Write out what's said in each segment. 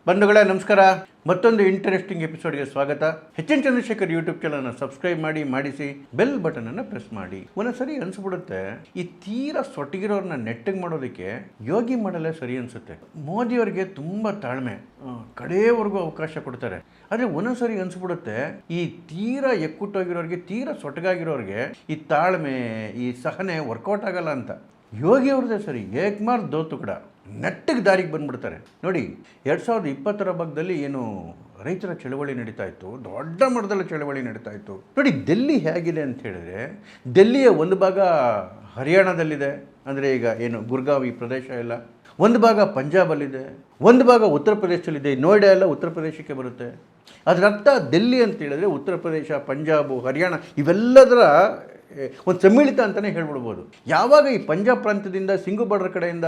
ಬಂಧುಗಳೇ ನಮಸ್ಕಾರ. ಮತ್ತೊಂದು ಇಂಟರೆಸ್ಟಿಂಗ್ ಎಪಿಸೋಡ್ಗೆ ಸ್ವಾಗತ. ಎಚ್ ಎನ್ ಚಂದ್ರಶೇಖರ್ ಯೂಟ್ಯೂಬ್ ಚಾನಲ್ನ ಸಬ್ಸ್ಕ್ರೈಬ್ ಮಾಡಿಸಿ ಬೆಲ್ ಬಟನನ್ನು ಪ್ರೆಸ್ ಮಾಡಿ. ಒಂದೊಂದ್ಸರಿ ಅನ್ಸ್ಬಿಡುತ್ತೆ, ಈ ತೀರಾ ಸೊಟ್ಟಗಿರೋರನ್ನ ನೆಟ್ಟಿಗೆ ಮಾಡೋದಕ್ಕೆ ಯೋಗಿ ಮಾಡಲೇ ಸರಿ ಅನ್ಸುತ್ತೆ. ಮೋದಿಯವರಿಗೆ ತುಂಬ ತಾಳ್ಮೆ, ಕಡೆಯವರೆಗೂ ಅವಕಾಶ ಕೊಡ್ತಾರೆ. ಆದರೆ ಒಂದೊಂದ್ಸರಿ ಅನ್ಸ್ಬಿಡುತ್ತೆ, ಈ ತೀರಾ ಎಕ್ಕುಟ್ಟೋಗಿರೋರಿಗೆ, ತೀರಾ ಸೊಟ್ಟಗಾಗಿರೋರಿಗೆ ಈ ತಾಳ್ಮೆ, ಈ ಸಹನೆ ವರ್ಕೌಟ್ ಆಗಲ್ಲ ಅಂತ. ಯೋಗಿ ಅವ್ರದ್ದೇ ಸರಿ, ಏಕ್ಮಾರ್ ದೋ ತುಕಡ, ನೆಟ್ಟಿಗೆ ದಾರಿಗೆ ಬಂದ್ಬಿಡ್ತಾರೆ. ನೋಡಿ, 2020 ಭಾಗದಲ್ಲಿ ಏನು ರೈತರ ಚಳವಳಿ ನಡೀತಾ ಇತ್ತು, ದೊಡ್ಡ ಮಟ್ಟದಲ್ಲಿ ಚಳವಳಿ ನಡೀತಾ ಇತ್ತು. ನೋಡಿ, ಡೆಲ್ಲಿ ಹೇಗಿದೆ ಅಂತ ಹೇಳಿದ್ರೆ, ಡೆಲ್ಲಿಯ ಒಂದು ಭಾಗ ಹರಿಯಾಣದಲ್ಲಿದೆ, ಅಂದರೆ ಈಗ ಏನು ಗುರ್ಗಾಂವ್ ಈ ಪ್ರದೇಶ ಎಲ್ಲ, ಒಂದು ಭಾಗ ಪಂಜಾಬಲ್ಲಿದೆ, ಒಂದು ಭಾಗ ಉತ್ತರ ಪ್ರದೇಶದಲ್ಲಿದೆ. ನೋಯ್ಡಾ ಎಲ್ಲ ಉತ್ತರ ಪ್ರದೇಶಕ್ಕೆ ಬರುತ್ತೆ. ಅದರ ಅರ್ಥ ಡೆಲ್ಲಿ ಅಂತ ಹೇಳಿದ್ರೆ ಉತ್ತರ ಪ್ರದೇಶ, ಪಂಜಾಬು, ಹರಿಯಾಣ ಇವೆಲ್ಲದರ ಒಂದು ಸಮ್ಮಿಳಿತ ಅಂತಲೇ ಹೇಳ್ಬಿಡ್ಬೋದು. ಯಾವಾಗ ಈ ಪಂಜಾಬ್ ಪ್ರಾಂತ್ಯದಿಂದ ಸಿಂಗು ಬಾರ್ಡರ್ ಕಡೆಯಿಂದ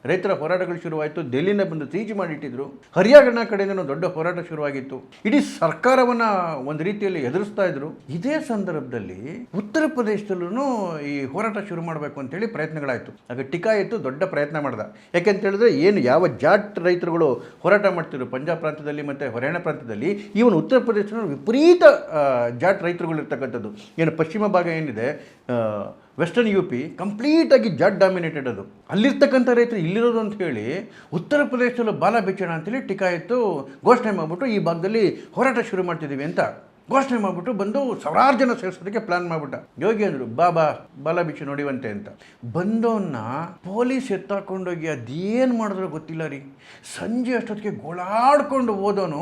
ರೈತರ ಹೋರಾಟಗಳು ಶುರುವಾಯಿತು, ಡೆಲ್ಲಿನ ಬಂದು ಸೀಜ್ ಮಾಡಿಟ್ಟಿದ್ರು. ಹರಿಯಾಣ ಕಡೆಯಿಂದ ದೊಡ್ಡ ಹೋರಾಟ ಶುರುವಾಗಿತ್ತು. ಇಡೀ ಸರ್ಕಾರವನ್ನು ಒಂದು ರೀತಿಯಲ್ಲಿ ಎದುರಿಸ್ತಾ ಇದ್ರು. ಇದೇ ಸಂದರ್ಭದಲ್ಲಿ ಉತ್ತರ ಪ್ರದೇಶದಲ್ಲೂ ಈ ಹೋರಾಟ ಶುರು ಮಾಡಬೇಕು ಅಂತೇಳಿ ಪ್ರಯತ್ನಗಳಾಯಿತು. ಆಗ ಟಿಕಾಯಿತು ದೊಡ್ಡ ಪ್ರಯತ್ನ ಮಾಡ್ದ. ಯಾಕೆಂತ ಹೇಳಿದ್ರೆ, ಏನು ಯಾವ ಜಾಟ್ ರೈತರುಗಳು ಹೋರಾಟ ಮಾಡ್ತಿದ್ರು ಪಂಜಾಬ್ ಪ್ರಾಂತ್ಯದಲ್ಲಿ ಮತ್ತು ಹರಿಯಾಣ ಪ್ರಾಂತ್ಯದಲ್ಲಿ, ಇವನು ಉತ್ತರ ಪ್ರದೇಶದ ವಿಪರೀತ ಜಾಟ್ ರೈತರುಗಳು ಇರ್ತಕ್ಕಂಥದ್ದು. ಏನು ಪಶ್ಚಿಮ ಭಾಗ ಏನಿದೆ, ವೆಸ್ಟರ್ನ್ ಯು ಪಿ ಕಂಪ್ಲೀಟಾಗಿ ಜಾಟ್ ಡಾಮಿನೇಟೆಡ್. ಅದು ಅಲ್ಲಿರ್ತಕ್ಕಂಥ ರೈತರು ಇಲ್ಲಿರೋದು ಅಂತ ಹೇಳಿ ಉತ್ತರ ಪ್ರದೇಶದಲ್ಲೂ ಬಾಲ ಬಿಚ್ಚೋಣ ಅಂತೇಳಿ ಟಿಕಾಯಿತು ಘೋಷಣೆ ಮಾಡಿಬಿಟ್ಟು ಈ ಭಾಗದಲ್ಲಿ ಹೋರಾಟ ಶುರು ಮಾಡ್ತಿದ್ದೀವಿ ಅಂತ ಘೋಷಣೆ ಮಾಡಿಬಿಟ್ಟು ಬಂದು ಸಾವಿರಾರು ಜನ ಸೇರಿಸೋದಕ್ಕೆ ಪ್ಲಾನ್ ಮಾಡಿಬಿಟ್ಟ. ಯೋಗಿ ಅಂದರು, ಬಾಲ ಬಿಚ್ಚು ನೋಡಿವಂತೆ ಅಂತ. ಬಂದವನ್ನ ಪೊಲೀಸ್ ಎತ್ತಾಕೊಂಡೋಗಿ ಅದೇನು ಮಾಡಿದ್ರು ಗೊತ್ತಿಲ್ಲ ರೀ. ಸಂಜೆ ಅಷ್ಟೊತ್ತಿಗೆ ಗೋಳಾಡ್ಕೊಂಡು ಹೋದವನು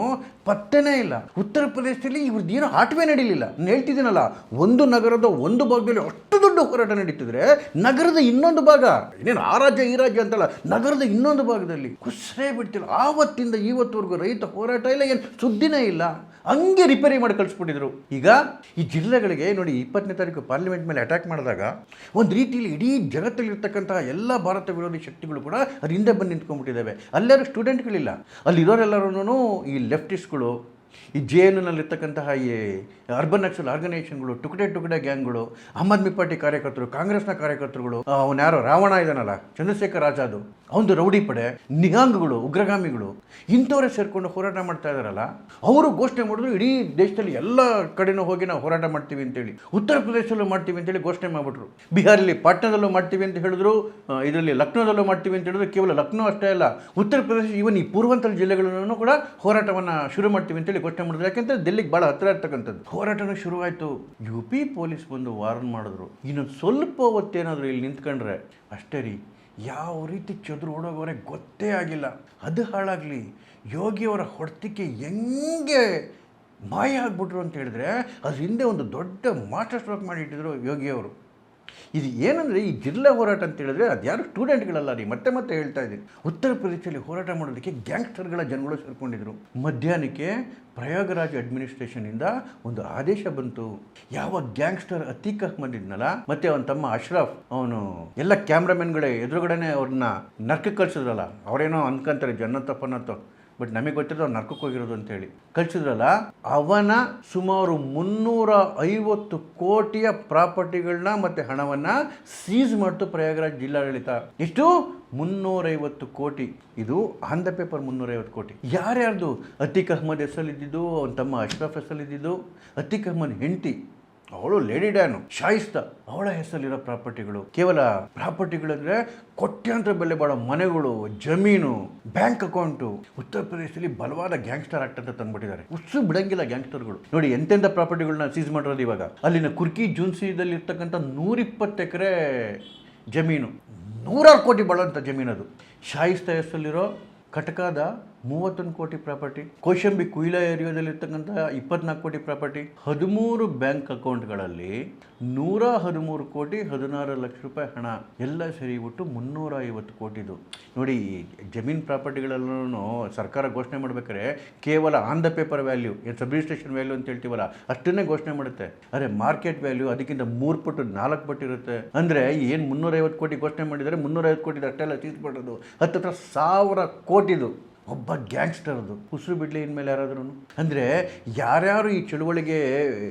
ಪತ್ತೆನೇ ಇಲ್ಲ. ಉತ್ತರ ಪ್ರದೇಶದಲ್ಲಿ ಇವ್ರದ್ದು ಏನೋ ಆಟವೇ ನಡೀಲಿಲ್ಲ. ನಾನು ಹೇಳ್ತಿದ್ದೀನಲ್ಲ, ಒಂದು ನಗರದ ಒಂದು ಭಾಗದಲ್ಲಿ ಅಷ್ಟು ದೊಡ್ಡ ಹೋರಾಟ ನಡೀತಿದ್ರೆ, ನಗರದ ಇನ್ನೊಂದು ಭಾಗ, ಇನ್ನೇನು ಆ ರಾಜ್ಯ ಈ ರಾಜ್ಯ ಅಂತಲ್ಲ, ನಗರದ ಇನ್ನೊಂದು ಭಾಗದಲ್ಲಿ ಕುಸ್ರೇ ಬಿಡ್ತಿಲ್ಲ. ಆವತ್ತಿಂದ ಇವತ್ತವರೆಗೂ ರೈತ ಹೋರಾಟ ಇಲ್ಲ, ಏನು ಸುದ್ದಿನೇ ಇಲ್ಲ. ಹಂಗೆ ರಿಪೇರಿ ಮಾಡಿ ಕಳಿಸ್ಬಿಟ್ಟಿದ್ರು. ಈಗ ಈ ಜಿಲ್ಲೆಗಳಿಗೆ ನೋಡಿ, 20ನೇ ತಾರೀಕು ಪಾರ್ಲಿಮೆಂಟ್ ಮೇಲೆ ಅಟ್ಯಾಕ್ ಮಾಡಿದಾಗ ಒಂದು ರೀತಿಯಲ್ಲಿ ಇಡೀ ಜಗತ್ತಲ್ಲಿರ್ತಕ್ಕಂತಹ ಎಲ್ಲ ಭಾರತ ವಿರೋಧಿ ಶಕ್ತಿಗಳು ಕೂಡ ಅದು ಹಿಂದೆ ಬಂದು ನಿಂತ್ಕೊಂಡ್ಬಿಟ್ಟಿದ್ದಾವೆ. ಅಲ್ಲೆಲ್ಲ ಸ್ಟೂಡೆಂಟ್ಗಳಿಲ್ಲ, ಅಲ್ಲಿರೋರೆಲ್ಲರೂ ಈ ಲೆಫ್ಟಿಸ್ಟ್ಗಳು, ಈ JNUನಲ್ಲಿರ್ತಕ್ಕಂತಹ ಈ ಅರ್ಬನ್ ನಕ್ಸಲ್ ಆರ್ಗನೈಸೇಷನ್ಗಳು, ಟುಕಡೆ ಗ್ಯಾಂಗ್ಗಳು, ಆಮ್ ಆದ್ಮಿ ಪಾರ್ಟಿ ಕಾರ್ಯಕರ್ತರು, ಕಾಂಗ್ರೆಸ್ನ ಕಾರ್ಯಕರ್ತರುಗಳು, ಅವನು ಯಾರೋ ರಾವಣ ಇದ್ದಾನಲ್ಲ ಚಂದ್ರಶೇಖರ್ ಆಜಾದ್, ಅವನು ರೌಡಿ ಪಡೆ, ನಿಹಾಂಗ್ಗಳು, ಉಗ್ರಗಾಮಿಗಳು, ಇಂಥವರೇ ಸೇರಿಕೊಂಡು ಹೋರಾಟ ಮಾಡ್ತಾ ಇದ್ದಾರಲ್ಲ, ಅವರು ಘೋಷಣೆ ಮಾಡಿದ್ರು ಇಡೀ ದೇಶದಲ್ಲಿ ಎಲ್ಲ ಕಡೆನೂ ಹೋಗಿ ನಾವು ಹೋರಾಟ ಮಾಡ್ತೀವಿ ಅಂತೇಳಿ. ಉತ್ತರ ಪ್ರದೇಶದಲ್ಲೂ ಮಾಡ್ತೀವಿ ಅಂತೇಳಿ ಘೋಷಣೆ ಮಾಡಿಬಿಟ್ರು. ಬಿಹಾರಲ್ಲಿ ಪಾಟ್ನಾದಲ್ಲೂ ಮಾಡ್ತೀವಿ ಅಂತ ಹೇಳಿದ್ರು, ಇದರಲ್ಲಿ ಲಕ್ನೋದಲ್ಲೂ ಮಾಡ್ತೀವಿ ಅಂತ ಹೇಳಿದ್ರು. ಕೇವಲ ಲಕ್ನೋ ಅಷ್ಟೇ ಅಲ್ಲ, ಉತ್ತರ ಪ್ರದೇಶ ಇವನ್ ಈ ಪೂರ್ವಾಂಚಲ ಜಿಲ್ಲೆಗಳನ್ನು ಕೂಡ ಹೋರಾಟವನ್ನು ಶುರು ಮಾಡ್ತೀವಿ ಅಂತೇಳಿ ಘೋಷಣೆ ಮಾಡಿದ್ರು. ಯಾಕೆಂದರೆ ಡೆಲ್ಲಿಗೆ ಭಾಳ ಹತ್ತಿರ ಇರ್ತಕ್ಕಂಥದ್ದು. ಹೋರಾಟನೂ ಶುರುವಾಯಿತು. UP ಪೊಲೀಸ್ ಬಂದು ವಾರ್ನ್ ಮಾಡಿದ್ರು, ಇನ್ನೊಂದು ಸ್ವಲ್ಪ ಹೊತ್ತೇನಾದರೂ ಇಲ್ಲಿ ನಿಂತ್ಕೊಂಡ್ರೆ ಅಷ್ಟೇ ರೀ, ಯಾವ ರೀತಿ ಚದುರು ಓಡೋಗೋರೆ ಗೊತ್ತೇ ಆಗಿಲ್ಲ. ಅದು ಹಾಳಾಗಲಿ, ಯೋಗಿಯವರ ಹೊಡೆತಕ್ಕೆ ಹೆಂಗೆ ಮಾಯ ಆಗ್ಬಿಟ್ರು ಅಂತ ಹೇಳಿದ್ರೆ, ಅದ್ರ ಹಿಂದೆ ಒಂದು ದೊಡ್ಡ ಮಾಸ್ಟರ್ ಸ್ಟ್ರೋಕ್ ಮಾಡಿಟ್ಟಿದ್ರು ಯೋಗಿಯವರು. ಇದು ಏನಂದರೆ, ಈ ಜಿಲ್ಲೆ ಹೋರಾಟ ಅಂತ ಹೇಳಿದ್ರೆ ಅದು ಯಾರು ಸ್ಟೂಡೆಂಟ್ಗಳಲ್ಲ ರೀ, ಮತ್ತೆ ಹೇಳ್ತಾ ಇದ್ದೀನಿ. ಉತ್ತರ ಪ್ರದೇಶದಲ್ಲಿ ಹೋರಾಟ ಮಾಡೋದಕ್ಕೆ ಗ್ಯಾಂಗ್ಸ್ಟರ್ಗಳ ಜನಗಳು ಸೇರ್ಕೊಂಡಿದ್ರು. ಮಧ್ಯಾಹ್ನಕ್ಕೆ ಪ್ರಯಾಗರಾಜ್ ಅಡ್ಮಿನಿಸ್ಟ್ರೇಷನಿಂದ ಒಂದು ಆದೇಶ ಬಂತು. ಯಾವ ಗ್ಯಾಂಗ್ಸ್ಟರ್ ಅತೀಕ್ ಅಹ್ಮದ್ ಇದ್ನಲ್ಲ, ಮತ್ತೆ ಅವನ ತಮ್ಮ ಅಶ್ರಫ್, ಅವನು ಎಲ್ಲ ಕ್ಯಾಮ್ರಾಮನ್ಗಳೇ ಎದುರುಗಡೆನೆ ಅವ್ರನ್ನ ನರ್ಕಕ್ಕೆ ಕಳಿಸಿದ್ರಲ್ಲ, ಅವರೇನೋ ಅನ್ಕೊಂತಾರೆ ಜನ್ನತ್ತಪ್ಪನತ್ತೋ, ಬಟ್ ನಮಗೆ ಗೊತ್ತಿರೋದು ಅವ್ರು ನರ್ಕಕ್ಕೆ ಹೋಗಿರೋದು ಅಂತೇಳಿ ಕಳಿಸಿದ್ರಲ್ಲ, ಅವನ ಸುಮಾರು 350 ಕೋಟಿಯ ಪ್ರಾಪರ್ಟಿಗಳನ್ನ ಮತ್ತು ಹಣವನ್ನು ಸೀಸ್ ಮಾಡ್ತು ಪ್ರಯಾಗರಾಜ್ ಜಿಲ್ಲಾಡಳಿತ. ಎಷ್ಟು? 350 ಕೋಟಿ. ಇದು ಆನ್ ದ ಪೇಪರ್ 350 ಕೋಟಿ. ಯಾರ್ಯಾರ್ದು? ಅತೀಕ್ ಅಹ್ಮದ್ ಹೆಸರಲ್ಲಿದ್ದು, ಅವನ ತಮ್ಮ ಅಶ್ರಫ್ ಹೆಸರಲ್ಲಿದ್ದು, ಅತೀಕ್ ಅಹ್ಮದ್ ಹೆಂಡತಿ ಅವಳು ಲೇಡಿ ಡ್ಯಾನು ಶಾಯಿಸ್ತಾ, ಅವಳ ಹೆಸರಲ್ಲಿರೋ ಪ್ರಾಪರ್ಟಿಗಳು. ಕೇವಲ ಪ್ರಾಪರ್ಟಿಗಳಂದರೆ ಕೋಟ್ಯಾಂತರ ಬೆಲೆ ಬಾಳೋ ಮನೆಗಳು, ಜಮೀನು, ಬ್ಯಾಂಕ್ ಅಕೌಂಟು. ಉತ್ತರ ಪ್ರದೇಶದಲ್ಲಿ ಬಲವಾದ ಗ್ಯಾಂಗ್ಸ್ಟರ್ ಆಕ್ಟ್ ಅಂತ ತಂದ್ಬಿಟ್ಟಿದ್ದಾರೆ. ಉತ್ಸು ಬಿಡಂಗಿಲ್ಲ ಗ್ಯಾಂಗ್ಸ್ಟರ್ಗಳು. ನೋಡಿ ಎಂತೆಂಥ ಪ್ರಾಪರ್ಟಿಗಳನ್ನ ಸೀಸ್ ಮಾಡಿರೋದು ಇವಾಗ. ಅಲ್ಲಿನ ಕುರ್ಕಿ ಜೂನ್ಸಿದಲ್ಲಿ ಇರ್ತಕ್ಕಂಥ 120 ಎಕರೆ ಜಮೀನು, 100 ಕೋಟಿ ಬಾಳೋಂಥ ಜಮೀನದು. ಶಾಯಿಸ್ತಾ ಹೆಸರಲ್ಲಿರೋ ಕಟಕಾದ 31 ಕೋಟಿ ಪ್ರಾಪರ್ಟಿ, ಕೌಶಂಬಿ ಕುಯ್ಲಾ ಏರಿಯಾದಲ್ಲಿರ್ತಕ್ಕಂಥ 24 ಕೋಟಿ ಪ್ರಾಪರ್ಟಿ, 13 ಬ್ಯಾಂಕ್ ಅಕೌಂಟ್ಗಳಲ್ಲಿ 113 ಕೋಟಿ 16 ಲಕ್ಷ ರೂಪಾಯಿ ಹಣ ಎಲ್ಲ ಸೇರಿಬಿಟ್ಟು 350 ಕೋಟಿದು. ನೋಡಿ, ಜಮೀನು ಪ್ರಾಪರ್ಟಿಗಳೆಲ್ಲೂ ಸರ್ಕಾರ ಘೋಷಣೆ ಮಾಡ್ಬೇಕಾದ್ರೆ ಕೇವಲ ಆನ್ ದ ಪೇಪರ್ ವ್ಯಾಲ್ಯೂ, ಏನು ಸಬ್ ರಿಜಿಸ್ಟ್ರೇಷನ್ ವ್ಯಾಲ್ಯೂ ಅಂತ ಹೇಳ್ತೀವಲ್ಲ, ಅಷ್ಟನ್ನೇ ಘೋಷಣೆ ಮಾಡುತ್ತೆ. ಆದರೆ ಮಾರ್ಕೆಟ್ ವ್ಯಾಲ್ಯೂ ಅದಕ್ಕಿಂತ 3 ಪಟ್ಟು 4 ಪಟ್ಟು ಇರುತ್ತೆ. ಅಂದರೆ ಏನು 350 ಕೋಟಿ ಘೋಷಣೆ ಮಾಡಿದರೆ 350 ಕೋಟಿ ಅಷ್ಟೆಲ್ಲ ತೀರ್ಸ್ಬಿಡೋದು, 10,000 ಕೋಟಿದು ಒಬ್ಬ ಗ್ಯಾಂಗ್ಸ್ಟರ್ದು ಉಸಿರು ಬಿಡ್ಲಿ ಇನ್ಮೇಲೆ ಯಾರಾದ್ರೂ. ಅಂದರೆ ಯಾರ್ಯಾರು ಈ ಚಳುವಳಿಗೆ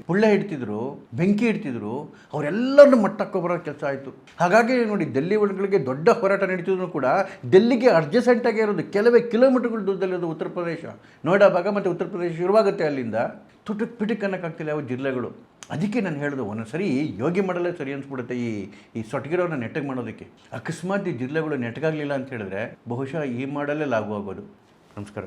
ಪುಳ್ಳೆ ಇಡ್ತಿದ್ರು, ಬೆಂಕಿ ಇಡ್ತಿದ್ರು, ಅವರೆಲ್ಲರನ್ನು ಮಟ್ಟಕ್ಕೆ ಬರೋ ಕೆಲಸ ಆಯಿತು. ಹಾಗಾಗಿ ನೋಡಿ, ಡೆಲ್ಲಿ ಒಳಗಳಿಗೆ ದೊಡ್ಡ ಹೋರಾಟ ನಡೀತಿದ್ರು ಕೂಡ ಡೆಲ್ಲಿಗೆ ಅಡ್ಜಸೆಂಟಾಗಿ ಇರೋದು ಕೆಲವೇ ಕಿಲೋಮೀಟರ್ಗಳ ದೂರದಲ್ಲಿರೋದು ಉತ್ತರ ಪ್ರದೇಶ, ನೋಯ್ಡಾ ಭಾಗ ಮತ್ತು ಉತ್ತರ ಪ್ರದೇಶ ಶುರುವಾಗುತ್ತೆ. ಅಲ್ಲಿಂದ ತುಟಕ್ ಪಿಟಕ್ ಅನ್ನೋಕ್ಕಾಗ್ತಿಲ್ಲ ಯಾವ ಜಿಲ್ಲೆಗಳು. ಅದಕ್ಕೆ ನಾನು ಹೇಳೋದು, ಒಂದೊಂದ್ಸರಿ ಯೋಗಿ ಮಾಡಲೇ ಸರಿ ಅನ್ಸ್ಬಿಡುತ್ತೆ ಈ ಸೊಟಗಿರೋನ್ನ ನೆಟ್ಟಗೆ ಮಾಡೋದಕ್ಕೆ. ಅಕಸ್ಮಾತ್ ಈ ಜಿಲ್ಲೆಗಳು ನೆಟ್ಟಗಾಗಲಿಲ್ಲ ಅಂತ ಹೇಳಿದ್ರೆ ಬಹುಶಃ ಈ ಮಾಡಲೇ ಲಾಗು ಆಗೋದು. ನಮಸ್ಕಾರ.